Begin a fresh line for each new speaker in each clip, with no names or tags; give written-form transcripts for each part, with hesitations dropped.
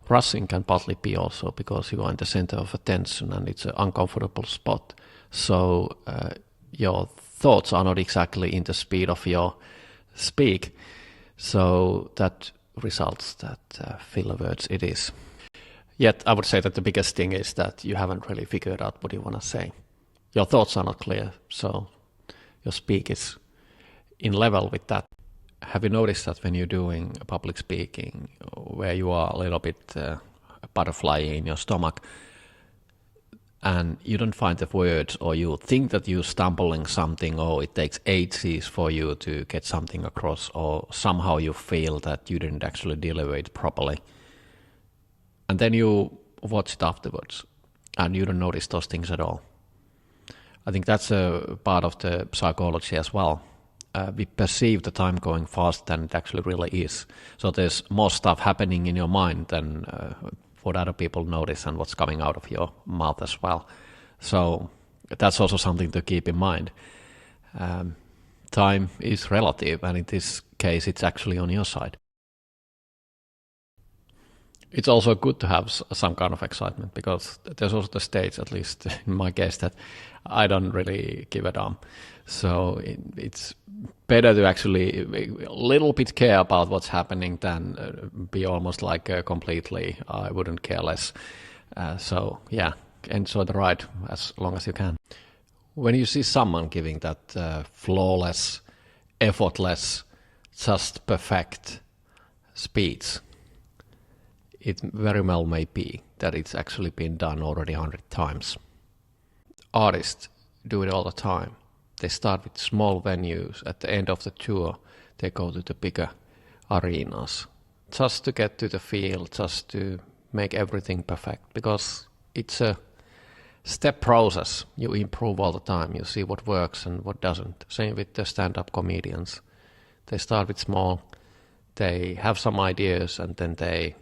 Rushing can partly be also because you are in the center of attention and it's an uncomfortable spot. So your thoughts are not exactly in the speed of your speak. So that results that filler words it is. Yet I would say that the biggest thing is that you haven't really figured out what you want to say. Your thoughts are not clear, so your speak is in level with that. Have you noticed that when you're doing public speaking, where you are a little bit butterfly in your stomach, and you don't find the words, or you think that you're stumbling something, or it takes ages for you to get something across, or somehow you feel that you didn't actually deliver it properly. And then you watch it afterwards, and you don't notice those things at all. I think that's a part of the psychology as well. We perceive the time going fast than it actually really is. So there's more stuff happening in your mind than what other people notice and what's coming out of your mouth as well. So that's also something to keep in mind. Time is relative, and in this case, it's actually on your side. It's also good to have some kind of excitement, because there's also the stage, at least in my case, that I don't really give a damn. So it's better to actually a little bit care about what's happening than be almost like completely, I wouldn't care less. So yeah, enjoy the ride as long as you can. When you see someone giving that flawless, effortless, just perfect speech, it very well may be that it's actually been done already 100 times. Artists do it all the time. They start with small venues. At the end of the tour, they go to the bigger arenas just to get to the feel, just to make everything perfect, because it's a step process. You improve all the time. You see what works and what doesn't. Same with the stand-up comedians. They start with small. They have some ideas, and then they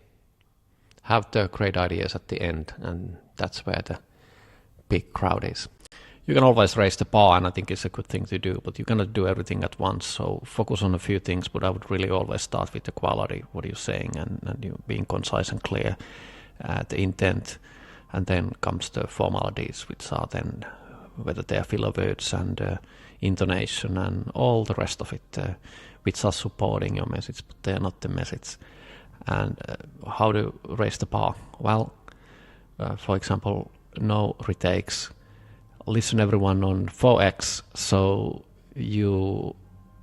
have the great ideas at the end, and that's where the big crowd is. You can always raise the bar, and I think it's a good thing to do, but you cannot do everything at once, so focus on a few things, but I would really always start with the quality, what you're saying, and you being concise and clear, the intent, and then comes the formalities, which are then whether they are filler words and intonation and all the rest of it, which are supporting your message, but they are not the message. And how to raise the bar? Well, for example, no retakes. Listen everyone on 4x, so you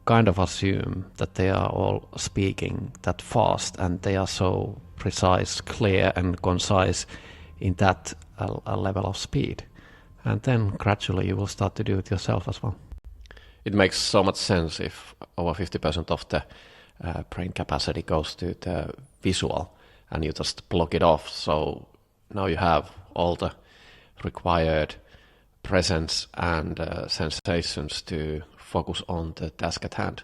kind of assume that they are all speaking that fast, and they are so precise, clear and concise in that level of speed. And then gradually you will start to do it yourself as well. It makes so much sense if over 50% of the brain capacity goes to the visual, and you just block it off. So now you have all the required presence and sensations to focus on the task at hand.